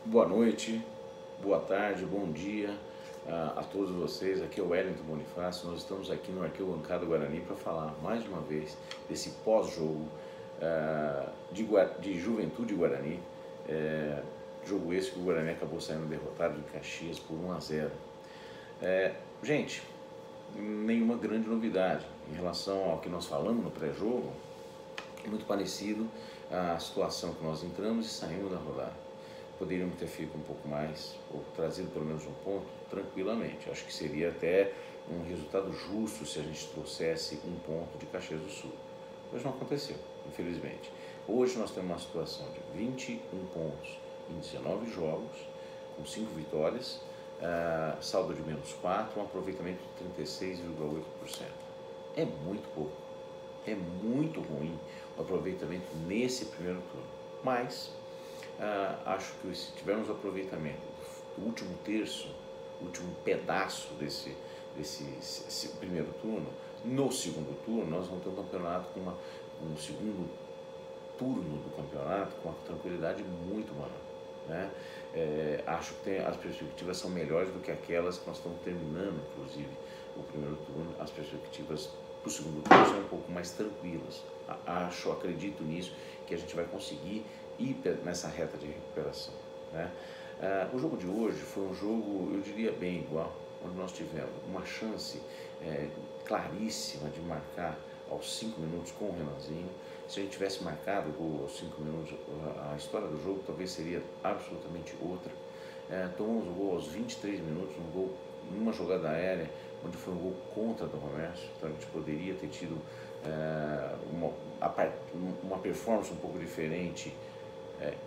Boa noite, boa tarde, bom dia a todos vocês. Aqui é o Wellington Bonifácio. Nós estamos aqui no Arquibancada Guarani para falar mais uma vez desse pós-jogo de Juventude Guarani. Jogo esse que o Guarani acabou saindo derrotado de Caxias por 1-0. Gente, nenhuma grande novidade em relação ao que nós falamos no pré-jogo. É muito parecido à situação que nós entramos e saímos da rodada. Poderíamos ter feito um pouco mais, ou trazido pelo menos um ponto, tranquilamente. Acho que seria até um resultado justo se a gente trouxesse um ponto de Caxias do Sul. Mas não aconteceu, infelizmente. Hoje nós temos uma situação de 21 pontos em 19 jogos, com 5 vitórias, saldo de -4, um aproveitamento de 36,8%. É muito pouco, é muito ruim o aproveitamento nesse primeiro turno. Mas acho que se tivermos aproveitamento do último terço, último pedaço desse primeiro turno, no segundo turno nós vamos ter um campeonato com um segundo turno do campeonato com uma tranquilidade muito maior, né? Acho que as perspectivas são melhores do que aquelas que nós estamos terminando, inclusive, o primeiro turno. As perspectivas para o segundo turno são um pouco mais tranquilas. Acredito nisso, que a gente vai conseguir ir nessa reta de recuperação, né? O jogo de hoje foi um jogo, eu diria, bem igual, onde nós tivemos uma chance claríssima de marcar aos 5 minutos com o Renanzinho. Se a gente tivesse marcado o gol aos 5 minutos, a história do jogo talvez seria absolutamente outra. Tomamos o gol aos 23 minutos, um gol numa jogada aérea, onde foi um gol contra do Romércio. Então a gente poderia ter tido uma performance um pouco diferente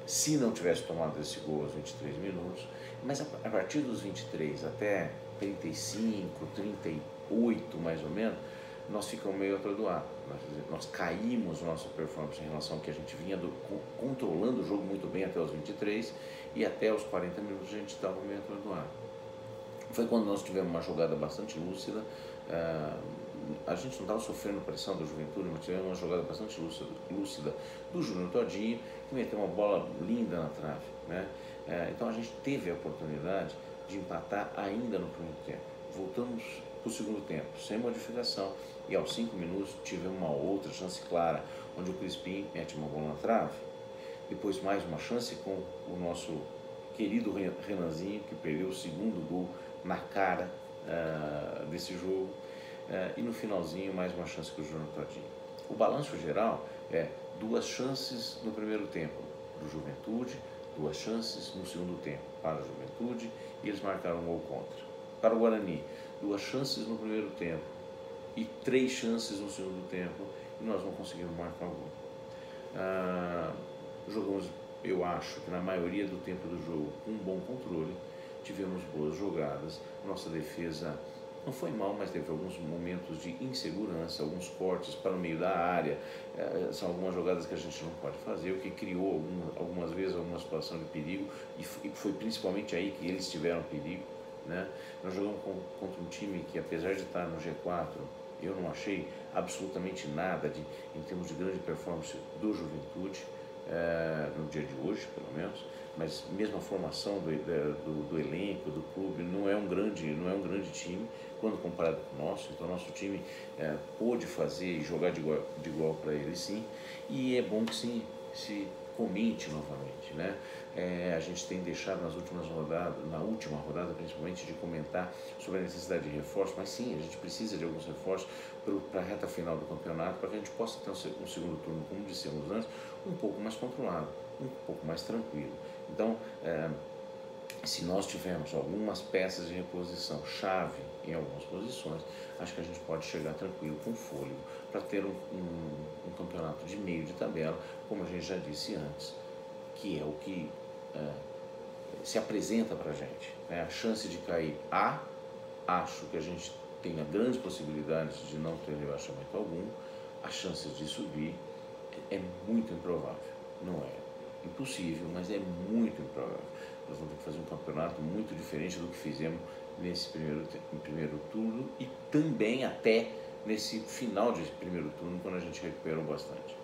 se não tivesse tomado esse gol aos 23 minutos. Mas a partir dos 23 até 35, 38 mais ou menos, nós ficamos meio atordoados. Nós caímos nossa performance em relação ao que a gente vinha controlando o jogo muito bem até os 23, e até os 40 minutos a gente estava meio atordoado. Foi quando nós tivemos uma jogada bastante lúcida. A gente não estava sofrendo pressão da Juventude, mas tivemos uma jogada bastante lúcida do Júnior Todinho, que meteu uma bola linda na trave, né? Então a gente teve a oportunidade de empatar ainda no primeiro tempo. Voltamos para o segundo tempo, sem modificação, e aos 5 minutos tivemos uma outra chance clara, onde o Crispim mete uma bola na trave. Depois mais uma chance com o nosso querido Renanzinho, que perdeu o segundo gol na cara desse jogo. E no finalzinho mais uma chance com o Júnior Todinho. O balanço geral é 2 chances no primeiro tempo do Juventude, 2 chances no segundo tempo para a Juventude, e eles marcaram um gol contra. Para o Guarani, 2 chances no primeiro tempo e 3 chances no segundo tempo, e nós não conseguimos marcar o gol. Jogamos, eu acho que na maioria do tempo do jogo, com um bom controle, tivemos boas jogadas, nossa defesa não foi mal, mas teve alguns momentos de insegurança, alguns cortes para o meio da área. São algumas jogadas que a gente não pode fazer, o que criou algumas vezes alguma situação de perigo, e foi principalmente aí que eles tiveram perigo, né? Nós jogamos contra um time que, apesar de estar no G4, eu não achei absolutamente nada em termos de grande performance do Juventude, no dia de hoje, pelo menos. Mas mesmo a formação do elenco, do clube, não é um grande time quando comparado com o nosso. Então nosso time pôde fazer e jogar de igual para ele, sim. E é bom que se comente novamente, né? A gente tem deixado nas últimas rodadas, na última rodada principalmente, de comentar sobre a necessidade de reforço, mas sim, a gente precisa de alguns reforços para a reta final do campeonato, para que a gente possa ter um segundo turno, como dissemos antes, um pouco mais controlado, um pouco mais tranquilo. Então, se nós tivermos algumas peças de reposição chave em algumas posições, acho que a gente pode chegar tranquilo, com fôlego, para ter um campeonato de meio de tabela, como a gente já disse antes, que é o que se apresenta para a gente, né? A chance de cair, acho que a gente tenha grandes possibilidades de não ter rebaixamento algum. A chance de subir é muito improvável, não é impossível, mas é muito improvável. Nós vamos ter que fazer um campeonato muito diferente do que fizemos nesse primeiro turno, e também até nesse final de primeiro turno, quando a gente recuperou bastante.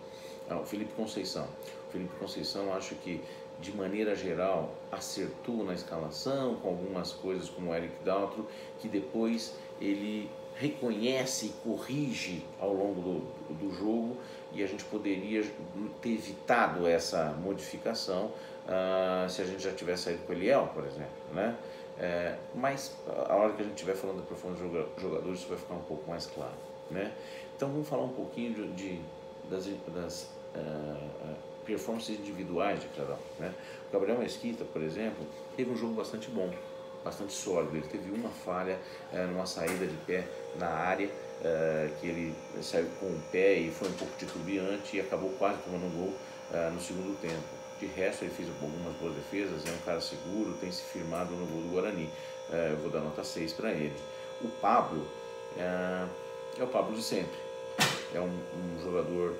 O Felipe Conceição, acho que de maneira geral, acertou na escalação, com algumas coisas como o Eric Daltro, que depois ele reconhece e corrige ao longo do jogo, e a gente poderia ter evitado essa modificação se a gente já tivesse saído com o Eliel, por exemplo, né? Mas a hora que a gente estiver falando de performance de jogadores, isso vai ficar um pouco mais claro, né? Então vamos falar um pouquinho das performances individuais de cada um, né? O Gabriel Mesquita, por exemplo, teve um jogo bastante bom, bastante sólido. Ele teve uma falha numa saída de pé na área, que ele saiu com o pé e foi um pouco titubeante e acabou quase tomando um gol no segundo tempo. De resto, ele fez algumas boas defesas, é um cara seguro, tem se firmado no gol do Guarani. Eu vou dar nota 6 para ele. O Pablo é o Pablo de sempre. É um jogador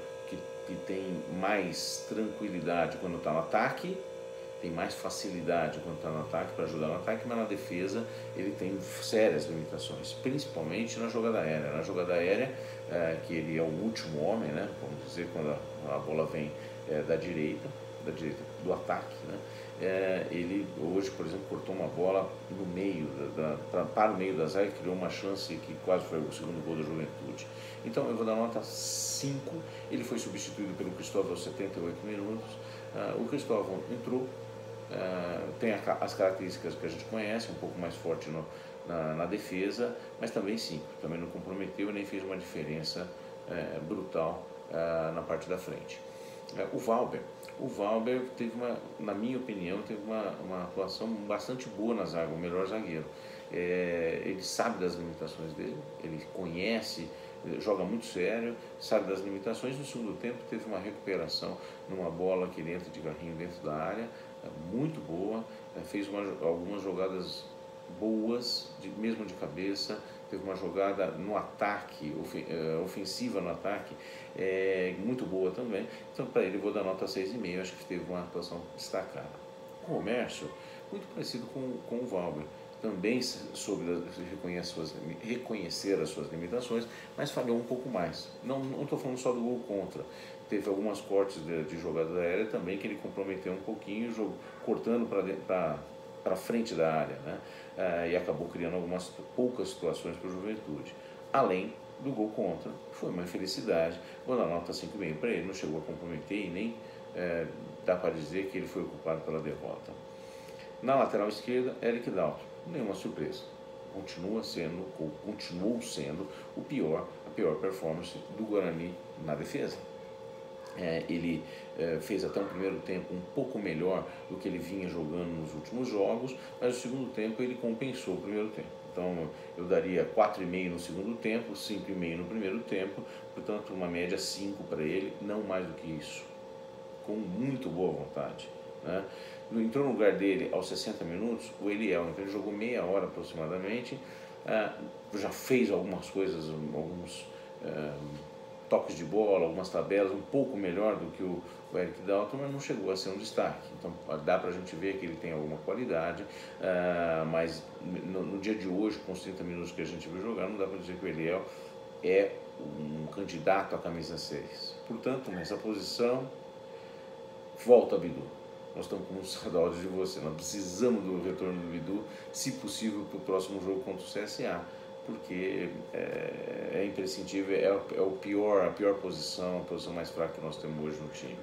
que tem mais tranquilidade quando está no ataque, tem mais facilidade quando está no ataque para ajudar no ataque, mas na defesa ele tem sérias limitações, principalmente na jogada aérea. Na jogada aérea, que ele é o último homem, né? Vamos dizer, quando a bola vem da direita do ataque, né? Ele hoje, por exemplo, cortou uma bola no meio para o meio da zaga, criou uma chance que quase foi o segundo gol da Juventude. Então eu vou dar nota 5. Ele foi substituído pelo Cristóvão aos 78 minutos. O Cristóvão entrou, tem as características que a gente conhece, um pouco mais forte na defesa, mas também 5. Também não comprometeu e nem fez uma diferença brutal na parte da frente. O Valber teve na minha opinião, teve uma atuação bastante boa na zaga, o melhor zagueiro. Ele sabe das limitações dele, ele conhece, joga muito sério, sabe das limitações. No segundo tempo teve uma recuperação numa bola que ele entra de carrinho dentro da área, muito boa, fez algumas jogadas boas, mesmo de cabeça. Teve uma jogada no ataque, ofensiva no ataque, muito boa também. Então, para ele, vou dar nota 6,5. Acho que teve uma atuação destacada. O Comércio, muito parecido com o Valber. Também soube reconhecer as suas limitações, mas falhou um pouco mais. Não estou falando só do gol contra. Teve algumas cortes de jogada aérea também que ele comprometeu um pouquinho, cortando para frente da área, né? E acabou criando algumas poucas situações para o Juventude. Além do gol contra, foi uma infelicidade. Vou dar nota 5,5 para ele, não chegou a comprometer e nem dá para dizer que ele foi o culpado pela derrota. Na lateral esquerda, Eric Daltro, nenhuma surpresa. Continuou sendo a pior performance do Guarani na defesa. Ele fez até um primeiro tempo um pouco melhor do que ele vinha jogando nos últimos jogos, mas no segundo tempo ele compensou o primeiro tempo. Então eu daria 4,5 no segundo tempo, 5,5 no primeiro tempo, portanto uma média 5 para ele, não mais do que isso, com muito boa vontade, né? Entrou no lugar dele aos 60 minutos o Eliel, então ele jogou meia hora aproximadamente, já fez algumas coisas, alguns toques de bola, algumas tabelas um pouco melhor do que o Eric Daltro, mas não chegou a ser um destaque. Então dá para a gente ver que ele tem alguma qualidade, mas no dia de hoje, com os 30 minutos que a gente viu jogar, não dá para dizer que o Eliel é um candidato à camisa 6. Portanto, nessa posição, volta Bidu. Nós estamos com saudades de você, nós precisamos do retorno do Bidu, se possível, para o próximo jogo contra o CSA, porque é imprescindível, é a pior posição, a posição mais fraca que nós temos hoje no time.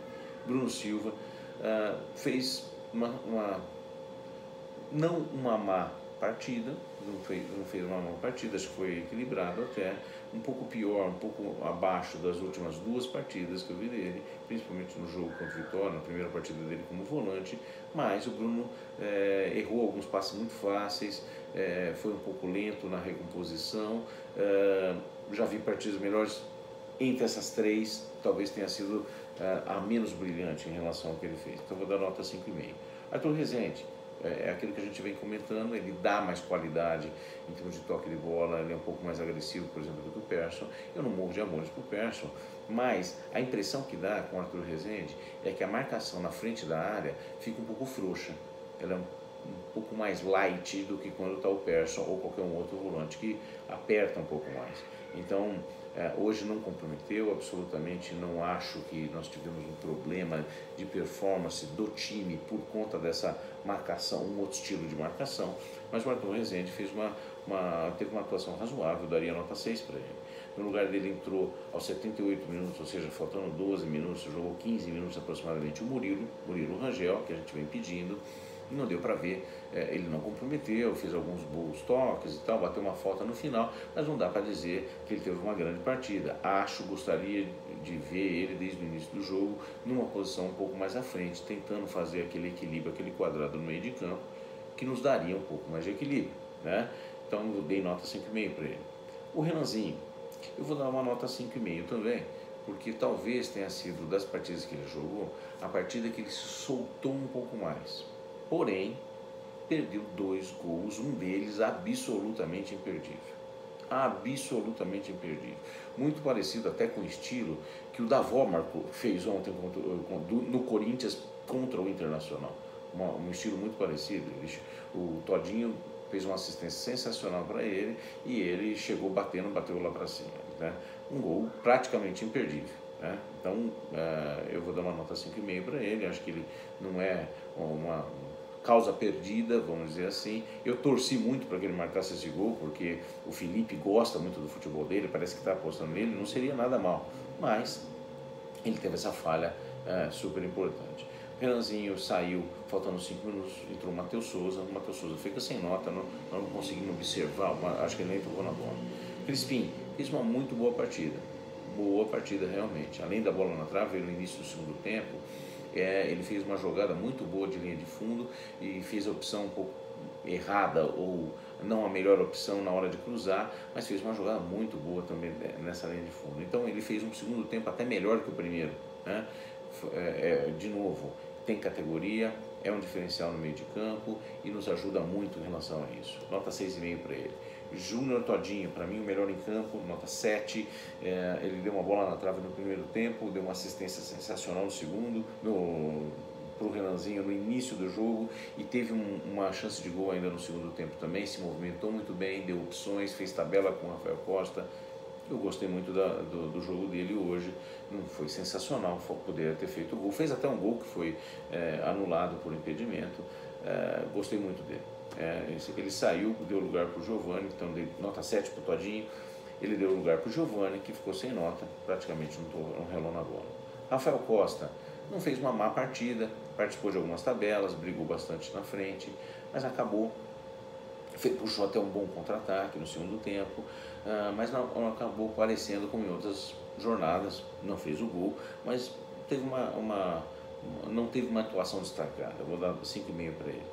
Bruno Silva fez não uma má partida, não fez uma má partida, acho que foi equilibrado até, um pouco pior, um pouco abaixo das últimas 2 partidas que eu vi dele, principalmente no jogo contra o Vitória, na primeira partida dele como volante, mas o Bruno errou alguns passes muito fáceis, foi um pouco lento na recomposição, já vi partidas melhores. Entre essas 3, talvez tenha sido a menos brilhante em relação ao que ele fez, então vou dar nota 5,5. Arthur Rezende, é aquilo que a gente vem comentando, ele dá mais qualidade em termos de toque de bola, ele é um pouco mais agressivo, por exemplo, do que o Persson. Eu não morro de amores para o Persson, mas a impressão que dá com o Arthur Rezende é que a marcação na frente da área fica um pouco frouxa, ela é um pouco mais light do que quando está o Persson ou qualquer um outro volante que aperta um pouco mais. Então Hoje não comprometeu, absolutamente não acho que nós tivemos um problema de performance do time por conta dessa marcação, um outro estilo de marcação, mas o Arthur Rezende teve uma atuação razoável, daria nota 6 para ele. No lugar dele entrou aos 78 minutos, ou seja, faltando 12 minutos, jogou 15 minutos aproximadamente o Murilo Rangel, que a gente vem pedindo, e não deu para ver, ele não comprometeu, fez alguns bons toques e tal, bateu uma falta no final, mas não dá para dizer que ele teve uma grande partida. Gostaria de ver ele desde o início do jogo numa posição um pouco mais à frente, tentando fazer aquele equilíbrio, aquele quadrado no meio de campo, que nos daria um pouco mais de equilíbrio, né? Então eu dei nota 5,5 para ele. O Renanzinho, eu vou dar uma nota 5,5 também, porque talvez tenha sido, das partidas que ele jogou, a partida que ele se soltou um pouco mais. Porém, perdeu 2 gols, um deles absolutamente imperdível. Absolutamente imperdível. Muito parecido até com o estilo que o Davó fez ontem no Corinthians contra o Internacional. Um estilo muito parecido. O Todinho fez uma assistência sensacional para ele e ele chegou bateu lá para cima, né? Um gol praticamente imperdível, né? Então eu vou dar uma nota 5,5 para ele. Acho que ele não é uma causa perdida, vamos dizer assim. Eu torci muito para que ele marcasse esse gol, porque o Felipe gosta muito do futebol dele, parece que está apostando nele, não seria nada mal, mas ele teve essa falha super importante. Renanzinho saiu, faltando 5 minutos, entrou o Matheus Souza fica sem nota, não conseguimos observar, acho que ele nem tocou na bola. Crispim fez uma muito boa partida realmente, além da bola na trave, no início do segundo tempo, ele fez uma jogada muito boa de linha de fundo e fez a opção um pouco errada ou não a melhor opção na hora de cruzar, mas fez uma jogada muito boa também nessa linha de fundo. Então ele fez um segundo tempo até melhor que o primeiro, né? De novo, tem categoria, é um diferencial no meio de campo e nos ajuda muito em relação a isso. Nota 6,5 para ele. Júnior Todinho, para mim o melhor em campo, nota 7. Ele deu uma bola na trave no primeiro tempo, deu uma assistência sensacional no segundo, para o Renanzinho no início do jogo, e teve uma chance de gol ainda no segundo tempo também, se movimentou muito bem, deu opções, fez tabela com o Rafael Costa. Eu gostei muito do jogo dele hoje, não foi sensacional, poderia ter feito o gol, fez até um gol que foi anulado por impedimento, gostei muito dele. Ele saiu, deu lugar para o Giovani, então dei nota 7 para o Todinho, ele deu lugar para o Giovani, que ficou sem nota, praticamente não relou na bola. Rafael Costa não fez uma má partida, participou de algumas tabelas, brigou bastante na frente, mas puxou até um bom contra-ataque no segundo tempo, mas não acabou aparecendo como em outras jornadas, não fez o gol, mas teve não teve uma atuação destacada. Eu vou dar 5,5 para ele.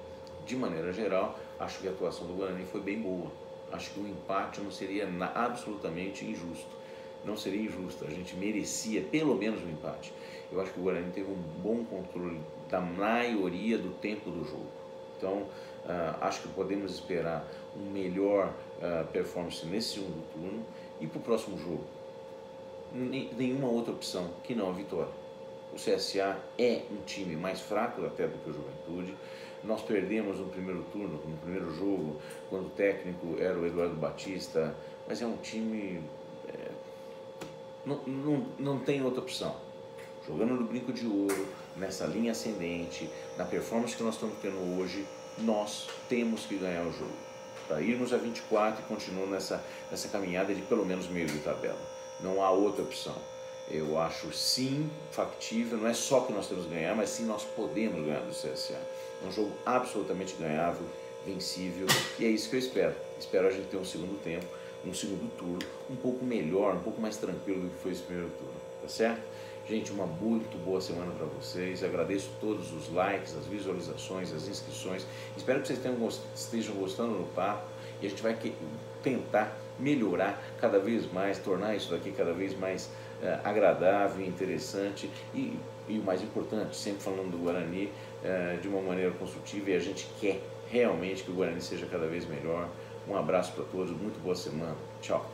De maneira geral, acho que a atuação do Guarani foi bem boa. Acho que o empate não seria absolutamente injusto. Não seria injusto, a gente merecia pelo menos um empate. Eu acho que o Guarani teve um bom controle da maioria do tempo do jogo. Então, acho que podemos esperar um melhor performance nesse segundo turno e para o próximo jogo. Nenhuma outra opção que não a vitória. O CSA é um time mais fraco até do que o Juventude. Nós perdemos no primeiro turno, no primeiro jogo, quando o técnico era o Eduardo Batista, mas é um time... não tem outra opção. Jogando no brinco de ouro, nessa linha ascendente, na performance que nós estamos tendo hoje, nós temos que ganhar o jogo. Para irmos a 24 e continuar nessa caminhada de pelo menos meio de tabela. Não há outra opção. Eu acho sim factível, não é só que nós temos que ganhar, mas sim nós podemos ganhar do CSA. É um jogo absolutamente ganhável, vencível, e é isso que eu espero. Espero a gente ter um segundo tempo, um segundo turno, um pouco melhor, um pouco mais tranquilo do que foi esse primeiro turno, tá certo? Gente, uma muito boa semana para vocês. Agradeço todos os likes, as visualizações, as inscrições. Espero que vocês estejam gostando do papo e a gente vai tentar melhorar cada vez mais, tornar isso daqui cada vez mais agradável, interessante e o mais importante, sempre falando do Guarani de uma maneira construtiva, e a gente quer realmente que o Guarani seja cada vez melhor. Um abraço para todos, muito boa semana. Tchau.